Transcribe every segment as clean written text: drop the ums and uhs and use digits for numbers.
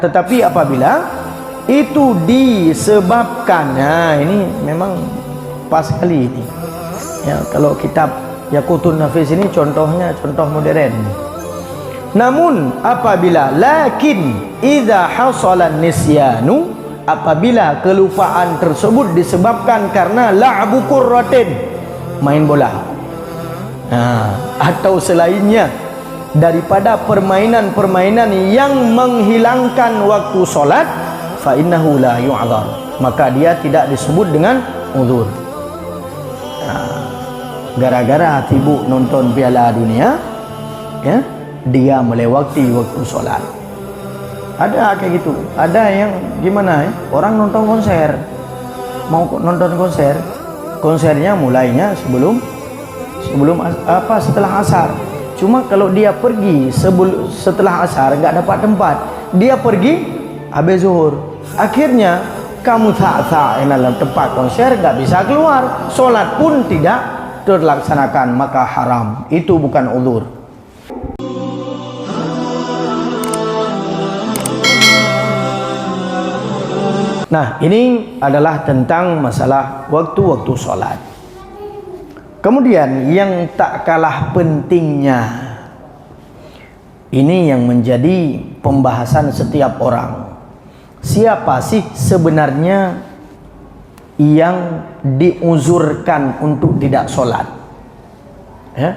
Tetapi apabila itu disebabkan, nah ini memang pas sekali ini. Ya, kalau kitab Yaqutun Nafis ini contohnya contoh modern. Namun apabila idza hasala nisyanu, apabila kelupaan tersebut disebabkan karena la'bu qurratin, main bola, atau selainnya daripada permainan-permainan yang menghilangkan waktu solat, fa innahu la yu'dzar, maka dia tidak disebut dengan uzur. Gara-gara sibuk nonton Piala Dunia, ya, dia melewati waktu solat. Ada kayak gitu. Ada yang gimana ya? Orang nonton konser, mau nonton konser, konsernya mulainya setelah asar. Cuma kalau dia pergi setelah asar nggak dapat tempat, dia pergi habis zuhur. Akhirnya kamu tak dalam tempat konser, nggak bisa keluar, solat pun tidak terlaksanakan, maka haram. Itu bukan uzur. Nah, ini adalah tentang masalah waktu-waktu sholat. Kemudian yang tak kalah pentingnya, ini yang menjadi pembahasan setiap orang. Siapa sih sebenarnya yang diuzurkan untuk tidak sholat? Ya?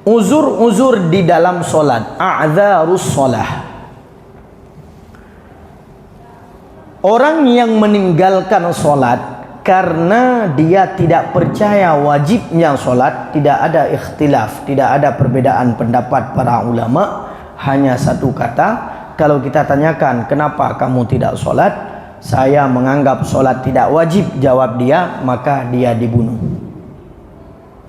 Uzur-uzur di dalam sholat, a'dzarus sholah. Orang yang meninggalkan sholat karena dia tidak percaya wajibnya sholat, tidak ada ikhtilaf, tidak ada perbedaan pendapat para ulama, hanya satu kata. Kalau kita tanyakan kenapa kamu tidak sholat, saya menganggap sholat tidak wajib, jawab dia, maka dia dibunuh,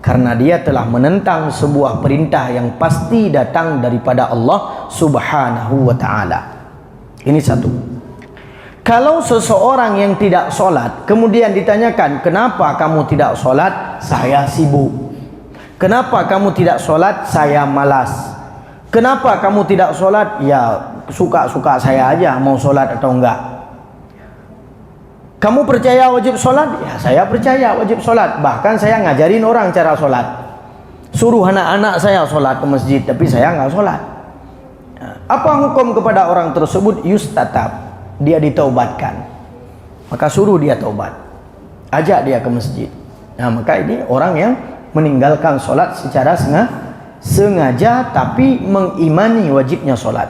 karena dia telah menentang sebuah perintah yang pasti datang daripada Allah Subhanahu wa ta'ala. Ini satu. Kalau seseorang yang tidak sholat kemudian ditanyakan, kenapa kamu tidak sholat? Saya sibuk. Kenapa kamu tidak sholat? Saya malas. Kenapa kamu tidak sholat? Ya suka-suka saya aja mau sholat atau enggak. Kamu percaya wajib sholat? Ya saya percaya wajib sholat. Bahkan saya ngajarin orang cara sholat. Suruh anak-anak saya sholat ke masjid, tapi saya nggak sholat. Apa hukum kepada orang tersebut? Yustatab, dia ditaubatkan. Maka suruh dia taubat, ajak dia ke masjid. Nah, maka ini orang yang meninggalkan sholat secara sengaja tapi mengimani wajibnya sholat.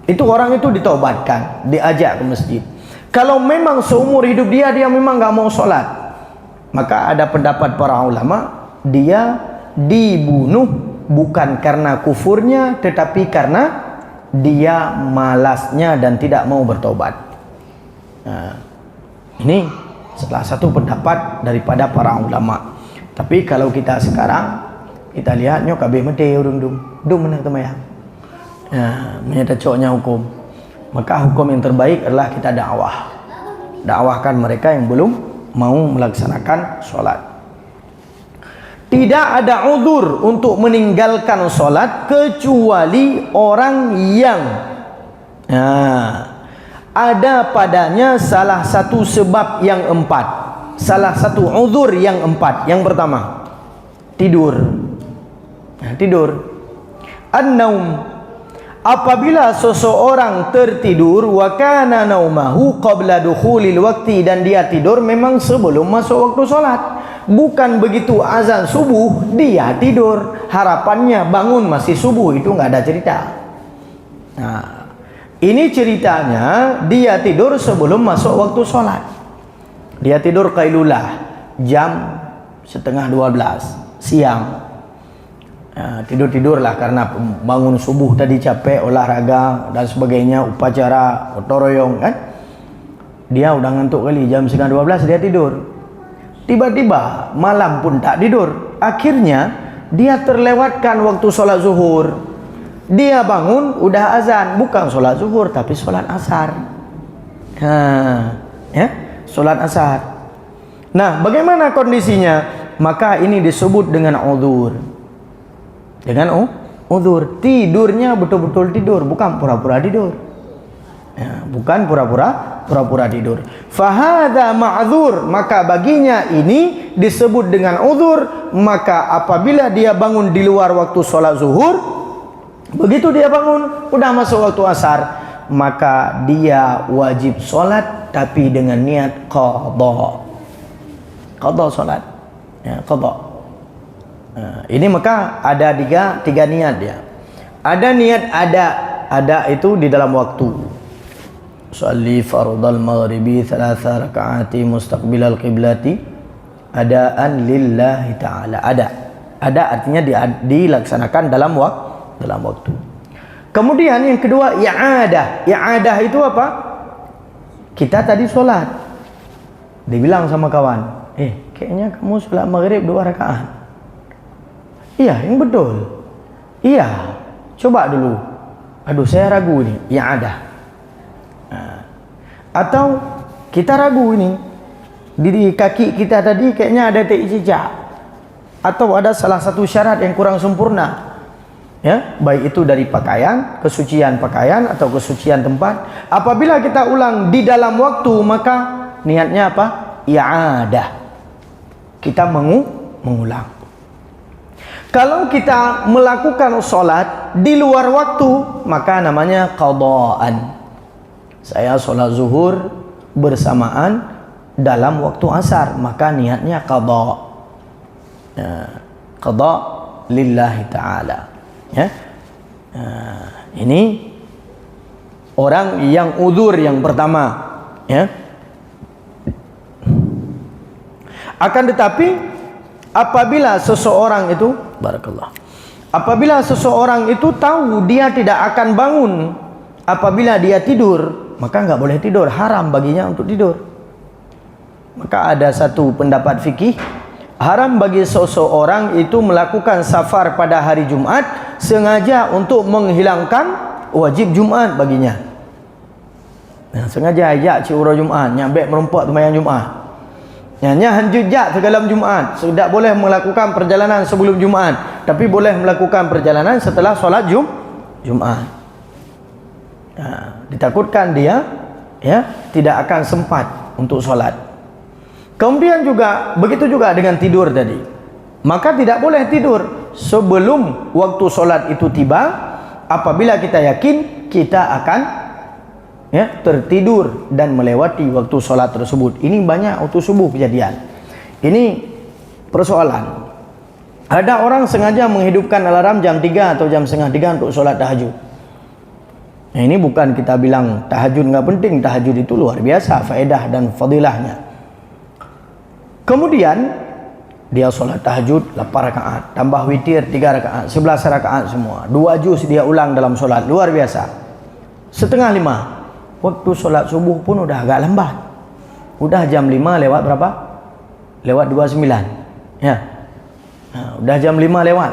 Itu orang itu ditaubatkan, diajak ke masjid. Kalau memang seumur hidup dia memang nggak mau sholat, maka ada pendapat para ulama, dia dibunuh bukan karena kufurnya, tetapi karena dia malasnya dan tidak mau bertobat. Nah, ini salah satu pendapat daripada para ulama. Tapi kalau kita sekarang kita lihat nyok kabeh mete urung dum mana temayang. Nah, menyata coknya hukum. Maka hukum yang terbaik adalah kita dakwahkan mereka yang belum mau melaksanakan sholat. Tidak ada uzur untuk meninggalkan sholat kecuali orang yang ada padanya salah satu sebab yang empat, salah satu uzur yang empat. Yang pertama, tidur. Tidur. An-naum, apabila seseorang tertidur, wa kana naumahu qabla dukhulil waqti, dan dia tidur memang sebelum masuk waktu sholat. Bukan begitu azan subuh dia tidur, harapannya bangun masih subuh, itu nggak ada cerita. Nah, ini ceritanya dia tidur sebelum masuk waktu sholat. Dia tidur qailulah jam 11:30 siang. Tidur-tidurlah karena bangun subuh tadi capek, olahraga dan sebagainya, upacara gotong royong kan. Dia udah ngantuk kali, jam 11:30 dia tidur. Tiba-tiba malam pun tak tidur. Akhirnya dia terlewatkan waktu sholat zuhur. Dia bangun udah azan, bukan sholat zuhur tapi sholat asar. Sholat asar. Nah, bagaimana kondisinya? Maka ini disebut dengan uzur. Dengan uzur. Tidurnya betul-betul tidur, bukan pura-pura tidur. Ya, bukan pura-pura tidur. Fahadha ma'dzur, maka baginya ini disebut dengan uzur. Maka apabila dia bangun di luar waktu sholat zuhur, begitu dia bangun udah masuk waktu asar, maka dia wajib sholat tapi dengan niat qadha sholat, ya, qadha. Ini maka ada tiga niat dia. Ada niat ada itu di dalam waktu. Sholli fardal maghribi 3 rakaati mustaqbilal qiblati adaan lillahi ta'ala. Ada artinya dilaksanakan dalam waktu. Kemudian yang kedua i'adah. I'adah itu apa? Kita tadi sholat, dibilang sama kawan, kayaknya kamu sholat maghrib 2 rakaat. Iya, yang betul. Iya, coba dulu. Aduh, saya ragu nih. I'adah. Atau kita ragu ini, di kaki kita tadi kayaknya ada titik cicak, atau ada salah satu syarat yang kurang sempurna, ya, baik itu dari pakaian, kesucian pakaian atau kesucian tempat. Apabila kita ulang di dalam waktu, maka niatnya apa? I'adah. Kita mengulang. Kalau kita melakukan sholat di luar waktu, maka namanya qadhaan. Saya sholat zuhur bersamaan dalam waktu asar, maka niatnya qadha. Qadha lillahi ta'ala, ya. Ini orang yang uzur yang pertama, ya. Akan tetapi apabila seseorang itu, barakallah, apabila seseorang itu tahu dia tidak akan bangun apabila dia tidur, maka enggak boleh tidur, haram baginya untuk tidur. Maka ada satu pendapat fikih, haram bagi seseorang itu melakukan safar pada hari Jumat sengaja untuk menghilangkan wajib Jumat baginya. Nah, sengaja ajak ciura Jumat, nyabek merompak sembahyang Jumat. Nya hanjujak segala Jumat, tidak boleh melakukan perjalanan sebelum Jumat, tapi boleh melakukan perjalanan setelah solat Jumat. Ditakutkan dia, ya, tidak akan sempat untuk solat. Kemudian juga begitu juga dengan tidur tadi, maka tidak boleh tidur sebelum waktu solat itu tiba. Apabila kita yakin kita akan, ya, tertidur dan melewati waktu solat tersebut. Ini banyak waktu subuh kejadian. Ini persoalan. Ada orang sengaja menghidupkan alarm jam 3 atau jam setengah 3 untuk solat tahajud. Nah, ini bukan kita bilang tahajud nggak penting. Tahajud itu luar biasa faedah dan fadilahnya. Kemudian dia solat tahajud 8 rakaat, tambah witir 3 rakaat, 11 rakaat semua. 2 juz dia ulang dalam solat, luar biasa. Setengah 5, waktu solat subuh pun udah agak lambat. Udah jam 5 lewat berapa? Lewat 29, ya. Nah, udah jam 5 lewat.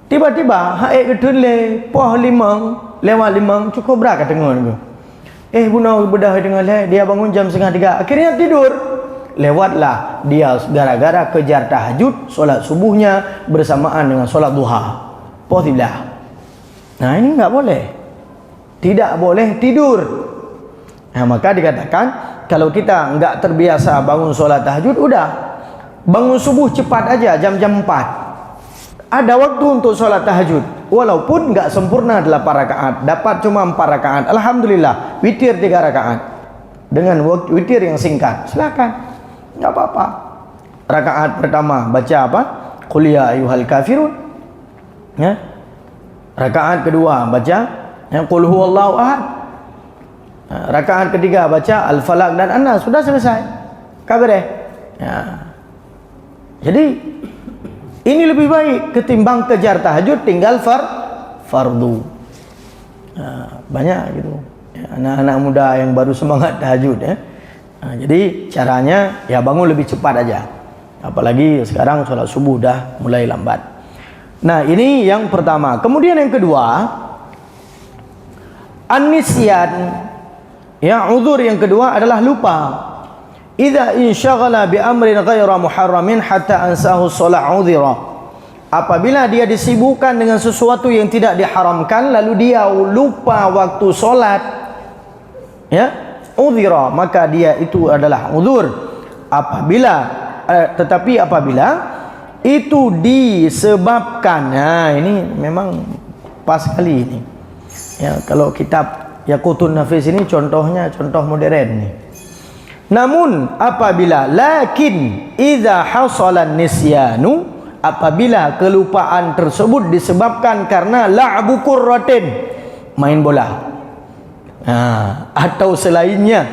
Tiba-tiba haik ketule poh 5 lewat 5 cukup berat kata tengok tu. Buna bedah dengan dia bangun jam setengah 3, akhirnya tidur. Lewatlah dia gara-gara kejar tahajud solat subuhnya bersamaan dengan solat duha. Poh 13. Nah, ini enggak boleh. Tidak boleh tidur. Nah, maka dikatakan kalau kita enggak terbiasa bangun solat tahajud, udah bangun subuh cepat aja jam-jam 4. Ada waktu untuk solat tahajud, walaupun enggak sempurna 8 rakaat, dapat cuma 4 rakaat, alhamdulillah, witir 3 rakaat dengan witir yang singkat, silakan, enggak apa-apa. Rakaat pertama baca apa? Qul ya ayyuhal kafirun, ya. Rakaat kedua baca qul huwallahu ahad. Rakaat ketiga baca al-falaq dan an-nas, sudah selesai kabar. Ya. Jadi ini lebih baik ketimbang kejar tahajud tinggal fardu. Banyak gitu, ya, anak-anak muda yang baru semangat tahajud, ya. Jadi caranya ya bangun lebih cepat aja. Apalagi sekarang sholat subuh dah mulai lambat. Nah, ini yang pertama. Kemudian yang kedua, an-nisyan. Ya, uzur yang kedua adalah lupa. Idza insyaghala bi amrin ghaira muharramin hatta ansahu shalah udhira. apabila dia disibukkan dengan sesuatu yang tidak diharamkan lalu dia lupa waktu solat, ya, udhira, maka dia itu adalah uzur. Tetapi apabila itu disebabkan, nah ini memang pas sekali ini, ya, kalau kitab Yaqutun Nafis ini contohnya contoh modern nih. Namun apabila idza hasala nisyanu, apabila kelupaan tersebut disebabkan karena la'bu qurratin, main bola, atau selainnya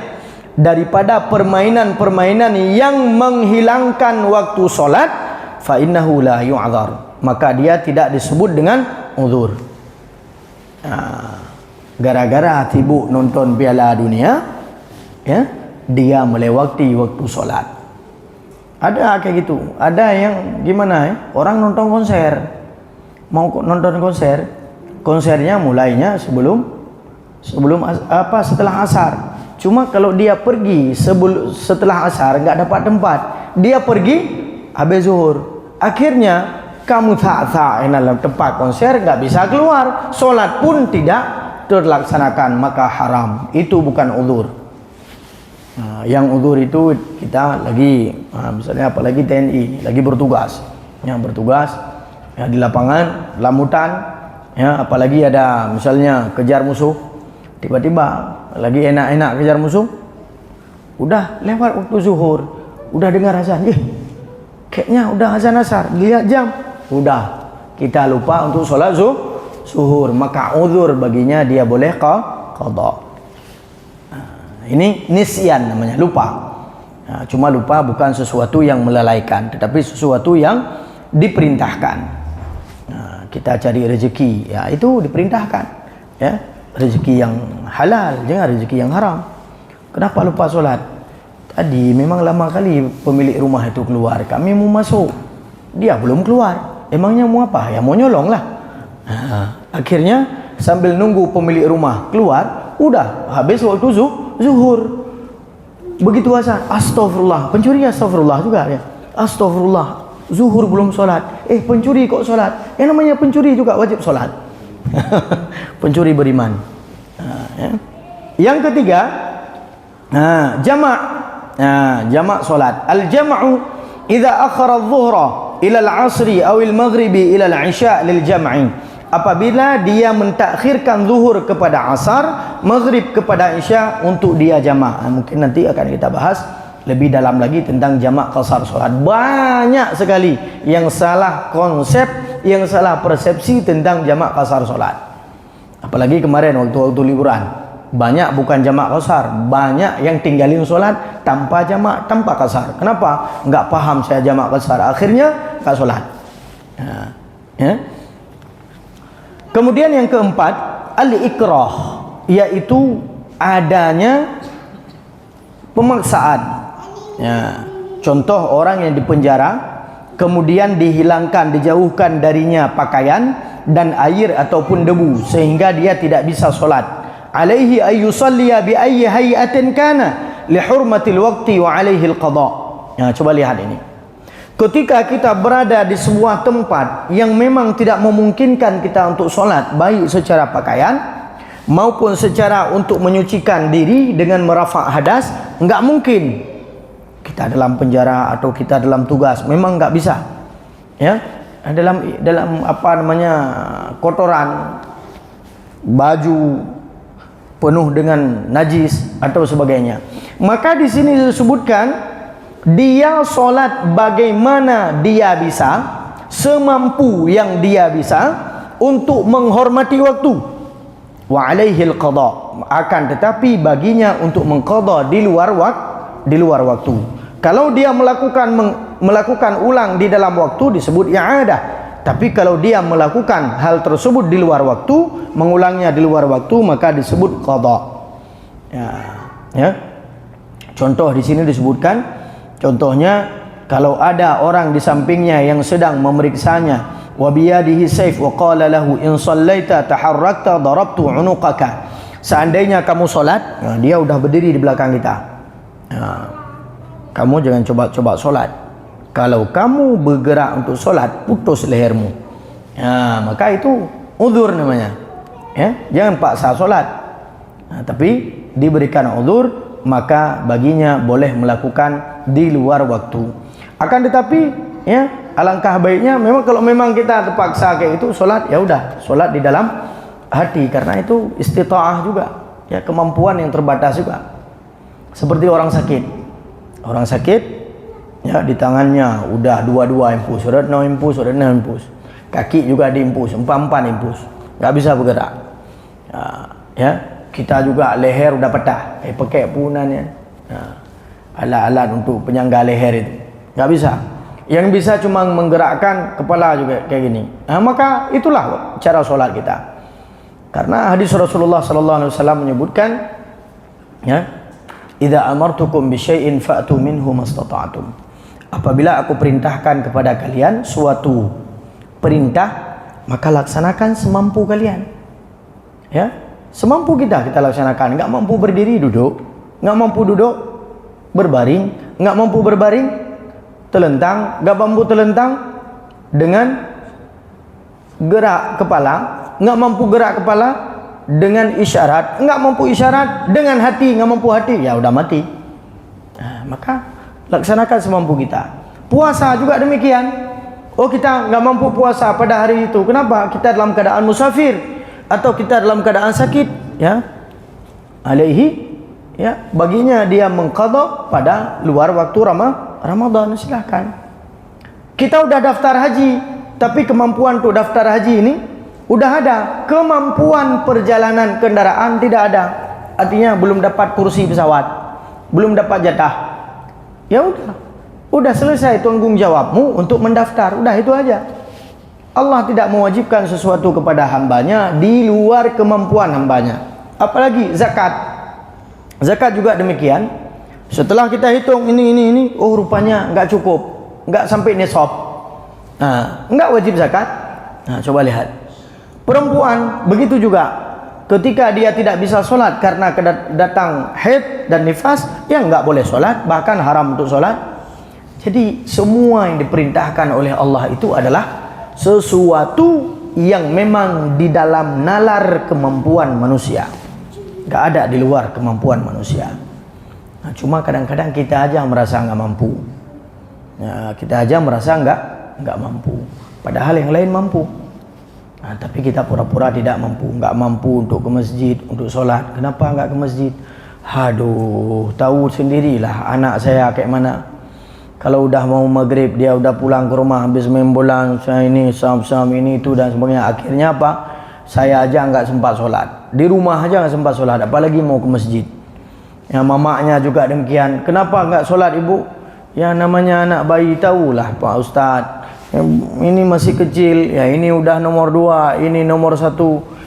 daripada permainan-permainan yang menghilangkan waktu solat, fa innahu la yu'dzar, maka dia tidak disebut dengan uzur. Gara-gara sibuk nonton Piala Dunia, ya, dia melewati waktu solat. Ada kayak gitu. Ada yang gimana, orang nonton konser, mau nonton konser, konsernya mulainya setelah asar. Cuma kalau dia pergi setelah asar nggak dapat tempat, dia pergi habis zuhur. Akhirnya kamu tak dalam tempat konser, nggak bisa keluar, solat pun tidak terlaksanakan, maka haram. Itu bukan uzur. Yang uzur itu kita lagi, misalnya apalagi TNI lagi bertugas, yang bertugas, ya, di lapangan lamutan, ya, apalagi ada misalnya kejar musuh, tiba-tiba lagi enak-enak kejar musuh, udah lewat waktu zuhur, udah dengar azan, kayaknya udah azan asar, lihat jam, udah kita lupa untuk sholat zuhur, maka uzur baginya, dia boleh qada. Ini nisyan namanya, lupa. Cuma lupa bukan sesuatu yang melalaikan, tetapi sesuatu yang diperintahkan. Kita cari rezeki, ya, itu diperintahkan, ya, rezeki yang halal, jangan rezeki yang haram. Kenapa lupa solat? Tadi memang lama kali pemilik rumah itu keluar, kami mau masuk, dia belum keluar, emangnya mau apa? Ya mau nyolong lah. Akhirnya sambil nunggu pemilik rumah keluar, udah habis waktu zuhur. Begitu azan, astagfirullah, pencuri astagfirullah juga ya. Astagfirullah, zuhur belum solat. Pencuri kok solat? Yang namanya pencuri juga wajib solat. Pencuri beriman. Ya. Yang ketiga, jamak. Jamak solat. Al-jam'u idza akhara adh-dhuhra ila al-'asri aw al-maghribi ila al-'isya' lil jam'i. Apabila dia mentakhirkan zuhur kepada asar, maghrib kepada isya untuk dia jamak. Mungkin nanti akan kita bahas lebih dalam lagi tentang jamak qasar solat. Banyak sekali yang salah konsep, yang salah persepsi tentang jamak qasar solat. Apalagi kemarin waktu liburan, banyak bukan jamak qasar, banyak yang tinggalin solat tanpa jamak, tanpa qasar. Kenapa? Enggak paham saya jamak qasar, akhirnya enggak solat. Ya. Kemudian yang keempat, al-ikrah, yaitu adanya pemaksaan. Ya. Contoh orang yang dipenjara, kemudian dihilangkan, dijauhkan darinya pakaian dan air ataupun debu, sehingga dia tidak bisa solat. Alaihi ayyusalliya bi ayyi hay'atin kana li hurmatil waqti wa alaihi al-qada. Ya, coba lihat ini. Ketika kita berada di sebuah tempat yang memang tidak memungkinkan kita untuk solat, baik secara pakaian maupun secara untuk menyucikan diri dengan merafa' hadas, enggak mungkin. Kita dalam penjara atau kita dalam tugas, memang enggak bisa. Ya, dalam apa namanya, kotoran, baju penuh dengan najis atau sebagainya. Maka di sini disebutkan dia solat bagaimana dia bisa, semampu yang dia bisa untuk menghormati waktu. Wa alaihil qada, akan tetapi baginya untuk mengqada di luar waktu. Kalau dia melakukan ulang di dalam waktu disebut i'adah. Tapi kalau dia melakukan hal tersebut di luar waktu, mengulangnya di luar waktu, maka disebut qada. Ya. Contoh di sini disebutkan, contohnya kalau ada orang di sampingnya yang sedang memeriksanya, wa biyadihi sayf wa qala lahu in sallaita taharrakta darabtu unuqaka. Seandainya kamu solat, dia udah berdiri di belakang kita. Kamu jangan coba-coba solat. Kalau kamu bergerak untuk solat, putus lehermu. Maka itu uzur namanya. Ya, jangan paksa solat. Tapi diberikan uzur, maka baginya boleh melakukan di luar waktu. Akan tetapi, ya, alangkah baiknya memang kalau memang kita terpaksa kayak itu solat, ya udah solat di dalam hati, karena itu istita'ah juga, ya, kemampuan yang terbatas juga. Seperti orang sakit, ya, di tangannya udah dua-dua impus, sudah enam impus, kaki juga diimpus, empat impus, nggak bisa bergerak. Ya, kita juga leher udah patah, pakai punannya, alat-alat untuk penyangga leher itu, nggak bisa. Yang bisa cuma menggerakkan kepala juga kayak gini. Maka itulah cara solat kita. Karena hadis Rasulullah sallallahu alaihi wasallam menyebutkan, ya, idza amartukum bi syai'in fa'tu minhu mastata'tum. Apabila aku perintahkan kepada kalian suatu perintah, maka laksanakan semampu kalian. Ya, semampu kita laksanakan. Enggak mampu berdiri, duduk. Enggak mampu duduk, berbaring. Enggak mampu berbaring, telentang. Enggak mampu telentang, dengan gerak kepala. Enggak mampu gerak kepala, dengan isyarat. Enggak mampu isyarat, dengan hati. Enggak mampu hati, ya udah mati. Maka laksanakan semampu kita. Puasa juga demikian. Kita enggak mampu puasa pada hari itu. Kenapa? Kita dalam keadaan musafir atau kita dalam keadaan sakit, ya, alaihi, ya, baginya dia mengqadha pada luar waktu Ramadan, silahkan. Kita udah daftar haji, tapi kemampuan untuk daftar haji ini udah ada, kemampuan perjalanan kendaraan tidak ada. Artinya belum dapat kursi pesawat, belum dapat jatah. Ya udah selesai tanggung jawabmu untuk mendaftar. Udah itu aja. Allah tidak mewajibkan sesuatu kepada hambanya di luar kemampuan hambanya. Apalagi zakat. Zakat juga demikian. Setelah kita hitung ini, rupanya enggak cukup, enggak sampai nisab. Enggak wajib zakat. Coba lihat. Perempuan begitu juga. Ketika dia tidak bisa sholat karena datang haid dan nifas, ya enggak boleh sholat, bahkan haram untuk sholat. Jadi semua yang diperintahkan oleh Allah itu adalah sesuatu yang memang di dalam nalar kemampuan manusia. Enggak ada di luar kemampuan manusia. Cuma kadang-kadang kita aja merasa enggak mampu. Kita aja merasa enggak mampu. Padahal yang lain mampu. Tapi kita pura-pura tidak mampu, enggak mampu untuk ke masjid, untuk sholat. Kenapa enggak ke masjid? Aduh, tahu sendirilah anak saya kayak mana. Kalau udah mau maghrib, dia udah pulang ke rumah habis main bola, saya ini, sam ini itu dan sebagainya. Akhirnya apa? Saya aja enggak sempat sholat. Di rumah aja enggak sempat sholat, apalagi mau ke masjid. Ya, mamanya juga demikian. Kenapa enggak sholat ibu? Ya namanya anak bayi, tahulah Pak Ustadz. Ini masih kecil, ya ini udah nomor 2, ini nomor 1,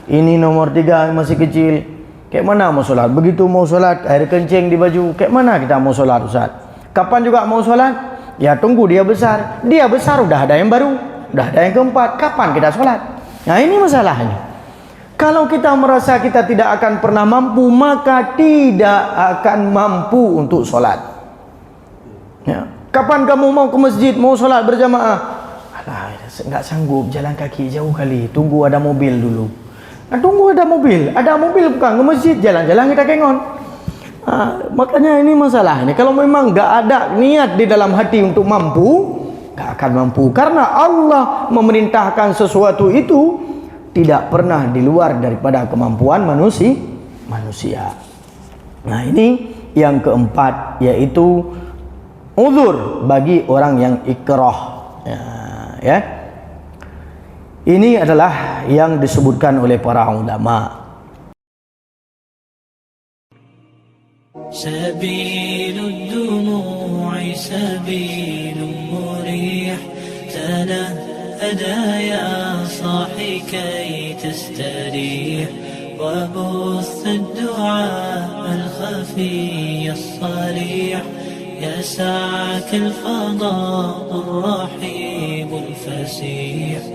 ini nomor 3, masih kecil. Kayak mana mau sholat? Begitu mau sholat, air kencing di baju, kayak mana kita mau sholat, Ustaz? Kapan juga mau sholat? Ya tunggu dia besar. Dia besar udah ada yang baru, udah ada yang keempat. Kapan kita sholat? Nah ini masalahnya. Kalau kita merasa kita tidak akan pernah mampu, maka tidak akan mampu untuk sholat. Ya. Kapan kamu mau ke masjid, mau sholat berjamaah? Enggak sanggup, jalan kaki jauh kali, tunggu ada mobil dulu. Tunggu ada mobil bukan ke masjid, jalan-jalan kita kengon. Makanya ini masalah ini. Kalau memang enggak ada niat di dalam hati untuk mampu, enggak akan mampu. Karena Allah memerintahkan sesuatu itu tidak pernah di luar daripada kemampuan manusia. Nah ini yang keempat, yaitu uzur bagi orang yang ikrah. Ya. Ini adalah yang disebutkan oleh para ulama. Sabilud dumu'i sabilun murih tanahada ya sahi kay tastarih wa buth ad-du'a al-khafi as-salih يسعك الفضاء الرحيب الفسيح